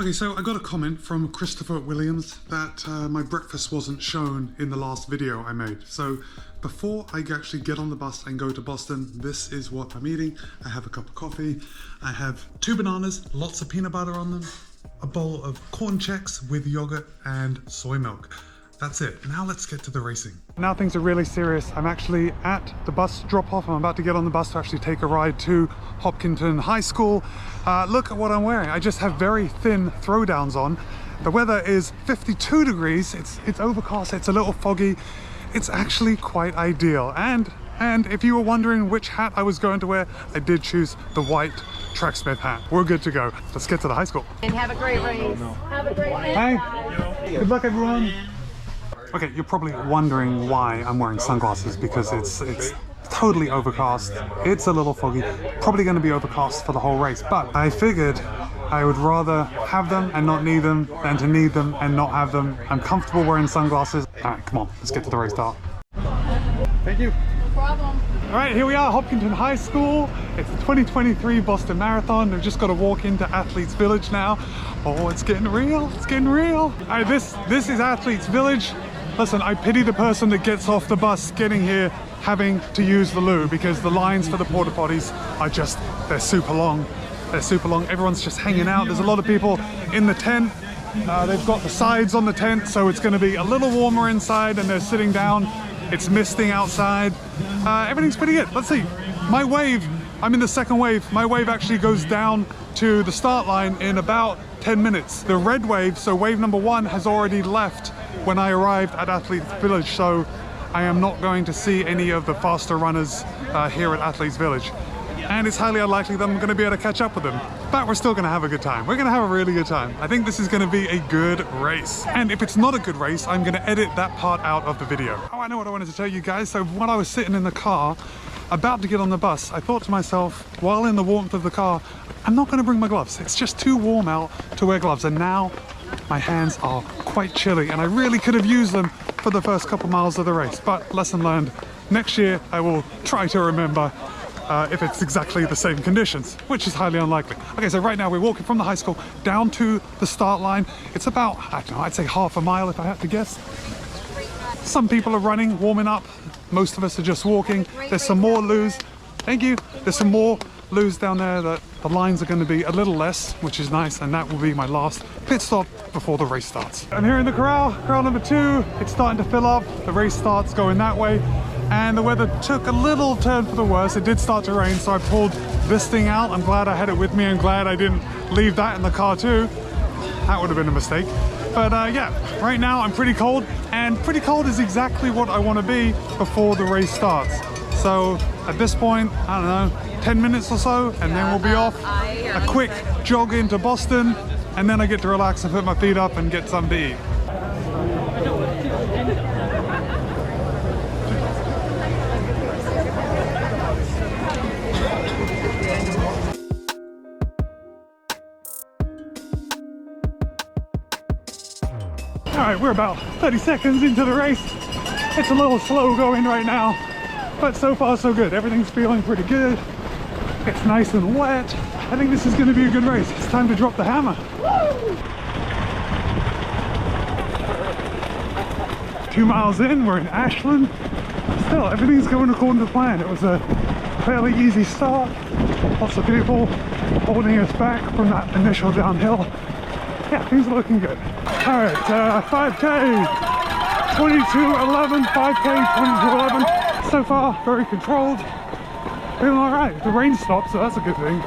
Okay, so I got a comment from Christopher Williams that my breakfast wasn't shown in the last video I made. So before I actually get on the bus and go to Boston, this is what I'm eating. I have a cup of coffee, I have 2 bananas, lots of peanut butter on them, a bowl of corn checks with yogurt and soy milk. That's it. Now let's get to the racing. Now things are really serious. I'm actually at the bus drop-off. I'm about to get on the bus to actually take a ride to Hopkinton High School. Look at what I'm wearing. I just have very thin throwdowns on. The weather is 52 degrees. It's overcast. It's a little foggy. It's actually quite ideal. And if you were wondering which hat I was going to wear, I did choose the white Tracksmith hat. We're good to go. Let's get to the high school. And have a great race. Have a great race. Hey, good luck everyone. Okay, you're probably wondering why I'm wearing sunglasses, because it's totally overcast. It's a little foggy, probably going to be overcast for the whole race, but I figured I would rather have them and not need them than to need them and not have them. I'm comfortable wearing sunglasses. All right, come on, let's get to the race start. Thank you. No problem. All right, here we are, Hopkinton High School. It's the 2023 Boston Marathon. We've just got to walk into Athletes Village now. Oh, it's getting real, it's getting real. All right, this is Athletes Village. Listen, I pity the person that gets off the bus getting here having to use the loo, because the lines for the porta potties are just, they're super long. They're super long. Everyone's just hanging out. There's a lot of people in the tent. They've got the sides on the tent, so it's going to be a little warmer inside, and they're sitting down. It's misting outside. Everything's pretty good. Let's see. My wave, I'm in the second wave. My wave actually goes down to the start line in about 10 minutes. The red wave, so wave number 1, has already left when I arrived at Athletes Village, so I am not going to see any of the faster runners here at Athletes Village. And it's highly unlikely that I'm going to be able to catch up with them. But we're still going to have a good time. We're going to have a really good time. I think this is going to be a good race. And if it's not a good race, I'm going to edit that part out of the video. Oh, I know what I wanted to tell you guys. So when I was sitting in the car, about to get on the bus, I thought to myself, while in the warmth of the car, I'm not going to bring my gloves. It's just too warm out to wear gloves. And now my hands are quite chilly, and I really could have used them for the first couple miles of the race. But lesson learned. Next year, I will try to remember if it's exactly the same conditions, which is highly unlikely. Okay, so right now we're walking from the high school down to the start line. It's about, I don't know, I'd say half a mile if I had to guess. Some people are running, warming up. Most of us are just walking. There's some more loos. Thank you. There's some more loos down there that the lines are going to be a little less, which is nice, and that will be my last pit stop before the race starts. I'm here in the corral number 2. It's starting to fill up. The race starts going that way, and the weather took a little turn for the worse. It did start to rain, so I pulled this thing out. I'm glad I had it with me. I'm glad I didn't leave that in the car too. That would have been a mistake. But yeah, right now I'm pretty cold, and pretty cold is exactly what I want to be before the race starts. So at this point, I don't know, 10 minutes or so, and then we'll be off. A quick jog into Boston, and then I get to relax and put my feet up and get something to eat. All right, we're about 30 seconds into the race. It's a little slow going right now, but so far so good. Everything's feeling pretty good. It's nice and wet. I think this is going to be a good race. It's time to drop the hammer. Woo! 2 miles in, we're in Ashland. Still, everything's going according to plan. It was a fairly easy start. Lots of people holding us back from that initial downhill. Yeah, things are looking good. All right, 5K, 22:11, 5K, 22:11. So far, very controlled. Feeling all right. The rain stopped, so that's a good thing.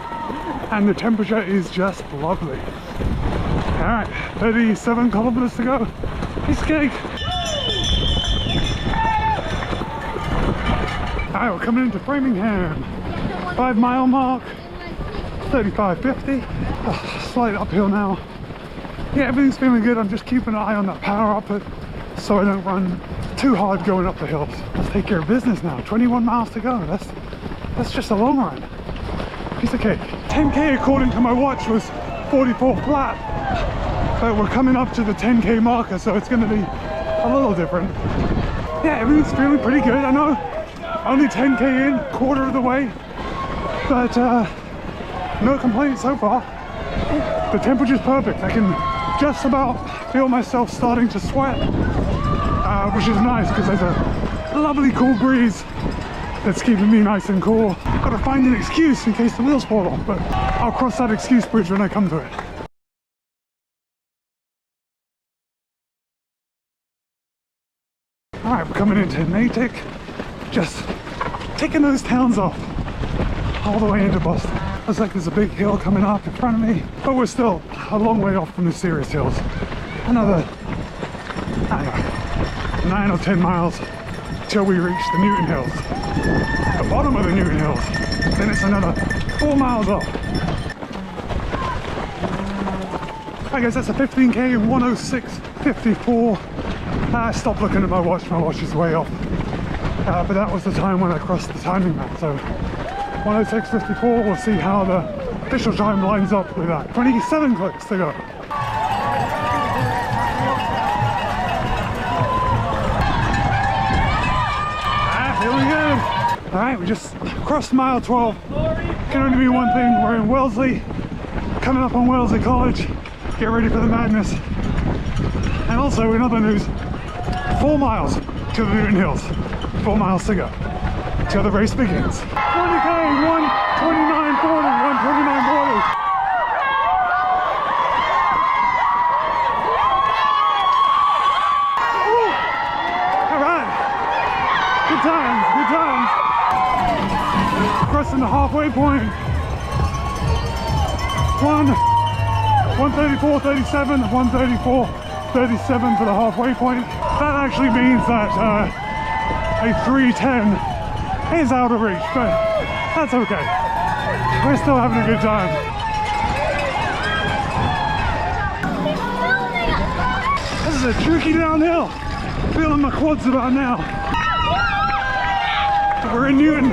And the temperature is just lovely. All right, 37 kilometers to go. Piece of cake. All right, we're coming into Framingham. 5 mile mark, 35.50. Oh, slight uphill now. Yeah, everything's feeling good. I'm just keeping an eye on that power output so I don't run too hard going up the hills. Let's take care of business now. 21 miles to go. That's just a long run. Piece of cake. 10K according to my watch was 44 flat, but we're coming up to the 10K marker, so it's going to be a little different. Yeah, everything's feeling pretty good. I know only 10K in, quarter of the way, but no complaints so far. The temperature's perfect. I can just about feel myself starting to sweat, which is nice because there's a lovely cool breeze that's keeping me nice and cool. Gotta find an excuse in case the wheels fall off, but I'll cross that excuse bridge when I come to it. Alright, we're coming into Natick, just taking those towns off all the way into Boston. Looks like there's a big hill coming up in front of me, but we're still a long way off from the serious hills. Another, I don't know, 9 or 10 miles till we reach the Newton Hills, the bottom of the Newton Hills. Then it's another 4 miles off. I guess that's a 15k in 106.54. I stopped looking at my watch is way off. But that was the time when I crossed the timing map. So 106.54, we'll see how the official time lines up with that. 27 clicks to go. Feeling good. All right, we just crossed mile 12. Can only be one thing, we're in Wellesley, coming up on Wellesley College. Get ready for the madness. And also, in other news, 4 miles to the Newton Hills. 4 miles to go till the race begins. 20k, 129.40, 129.40. Good times, good times. Crossing the halfway point. 134.37, 134.37 for the halfway point. That actually means that a 310 is out of reach, but that's okay. We're still having a good time. This is a tricky downhill. Feeling my quads about now. We're in Newton.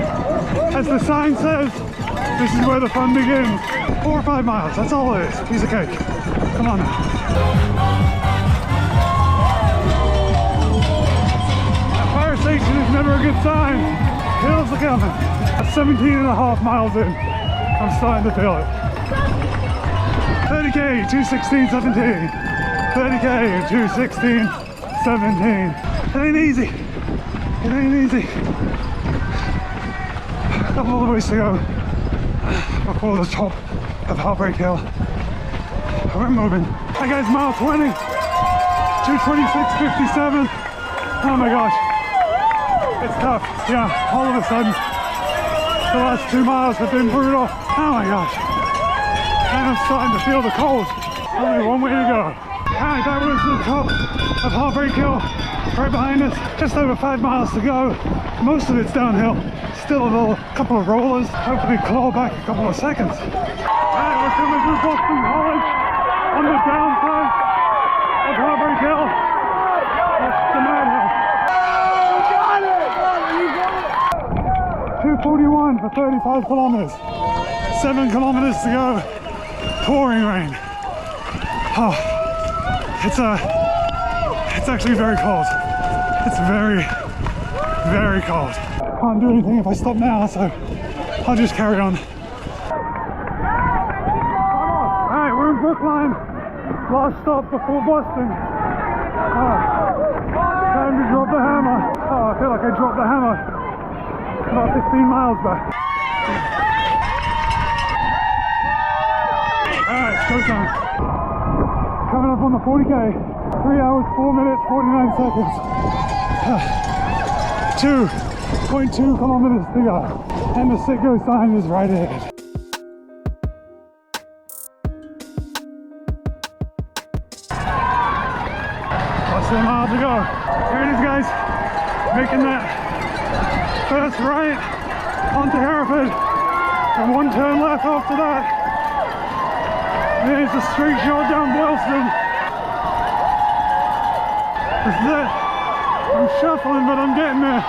As the sign says, this is where the fun begins. 4 or 5 miles, that's all it is. Piece of cake. Come on now. That fire station is never a good sign. Hills are coming. At 17.5 miles in, I'm starting to feel it. 30k, 216.17. 30k, 216.17. It ain't easy. It ain't easy. Couple of ways to go before the top of Heartbreak Hill. We're moving. Hi guys, mile 20, 226.57. Oh my gosh, it's tough. Yeah, all of a sudden, the last 2 miles have been brutal. Oh my gosh, and I'm starting to feel the cold. Only one way to go. Alright, that was the top of Heartbreak Hill. Right behind us, just over 5 miles to go. Most of it's downhill. Still a couple of rollers. Hopefully claw back a couple of seconds. Alright, we're coming through Boston College on the downside of Heartbreak Hill. That's the madhouse. You got it! 2:41 for 35 kilometers. 7 kilometers to go. Pouring rain. Oh, it's actually very cold. It's very, very cold. Can't do anything if I stop now, so I'll just carry on. Alright, we're in Brookline. Last stop before Boston. Time to drop the hammer. Oh, I feel like I dropped the hammer about 15 miles back. Alright, showtime. Coming up on the 40k. 3 hours, 4 minutes, 49 seconds. 2.2 kilometers to go. And the sit go sign is right ahead. Less than a mile to go. Here it is, guys. Making that first right onto Hereford. And 1 turn left after that. There's a straight shot down Boylston. This is it. I'm shuffling, but I'm getting there.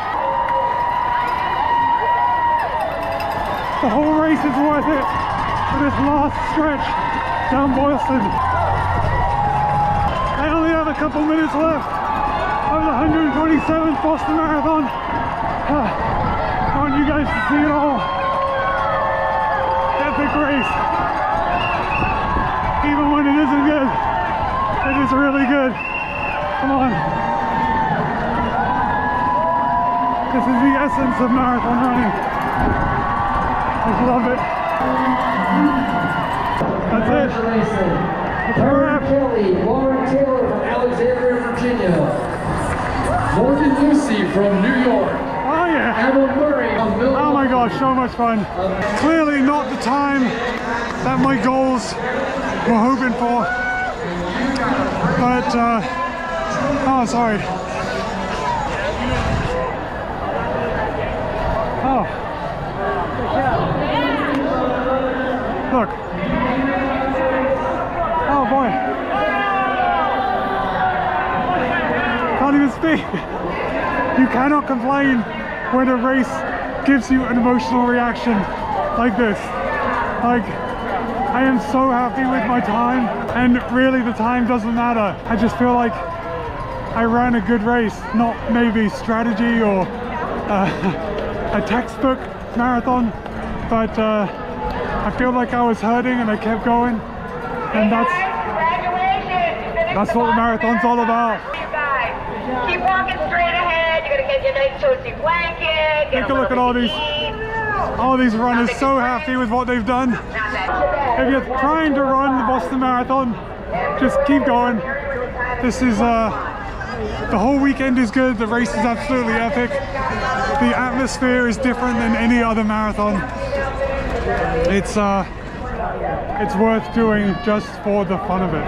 The whole race is worth it for this last stretch down Boylston. I only have a couple minutes left of the 127th Boston Marathon. I want you guys to see it all. Epic race. Come on. This is the essence of marathon running. I love it. That's it. Lauren Kelly, Lauren Taylor from Alexandria, Virginia. Morgan Lucy from New York. Oh yeah. Emma Murray from Milwaukee. Oh my gosh, so much fun. Clearly not the time that my goals were hoping for. But, oh, sorry. Oh. Look. Oh boy. Can't even speak. You cannot complain when a race gives you an emotional reaction like this. Like, I am so happy with my time, and really the time doesn't matter. I just feel like I ran a good race, not maybe strategy or a textbook marathon, but I feel like I was hurting and I kept going, and that's what the marathon's all about. Keep walking straight ahead. You're gonna get your nice toasty blanket. Take a look at all these runners, so happy with what they've done. If you're trying to run the Boston Marathon, just keep going. This is the whole weekend is good. The race is absolutely epic. The atmosphere is different than any other marathon. It's worth doing just for the fun of it,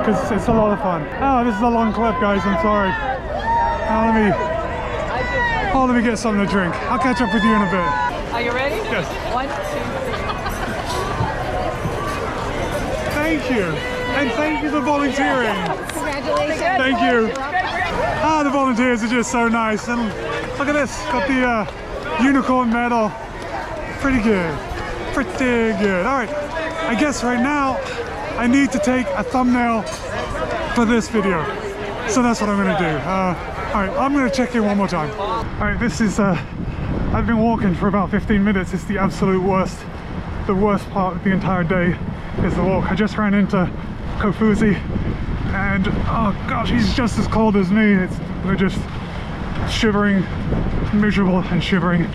because it's a lot of fun. Oh, this is a long clip, guys. I'm sorry. Let me get something to drink. I'll catch up with you in a bit. Are you ready? Yes. 1, 2, 3. Thank you. And thank you for volunteering. Congratulations. Thank you. The volunteers are just so nice. And look at this. Got the unicorn medal. Pretty good. Pretty good. All right. I guess right now I need to take a thumbnail for this video. So that's what I'm going to do. All right. I'm going to check in one more time. All right. This is... I've been walking for about 15 minutes. It's the absolute worst. The worst part of the entire day is the walk. I just ran into Kofuzi, and oh gosh, he's just as cold as me. We're just shivering, miserable and shivering.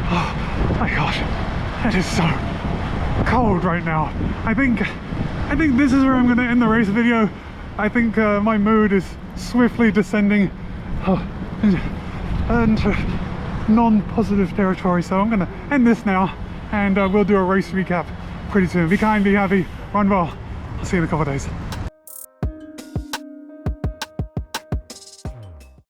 Oh my gosh, it is so cold right now. I think this is where I'm going to end the race video. I think my mood is swiftly descending into non-positive territory, so I'm going to end this now, and we'll do a race recap pretty soon. Be kind, be happy, run well. I'll see you in a couple of days.